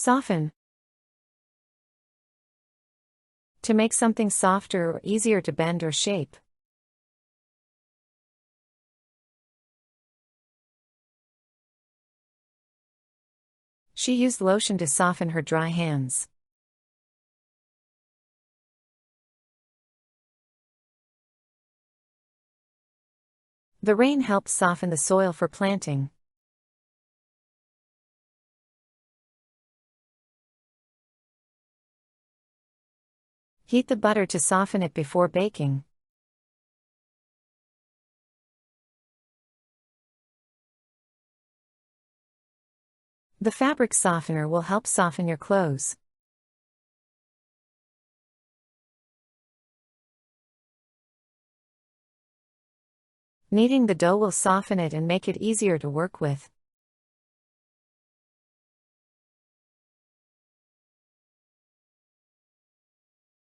Soften. To make something softer or easier to bend or shape. She used lotion to soften her dry hands. The rain helped soften the soil for planting. Heat the butter to soften it before baking. The fabric softener will help soften your clothes. Kneading the dough will soften it and make it easier to work with.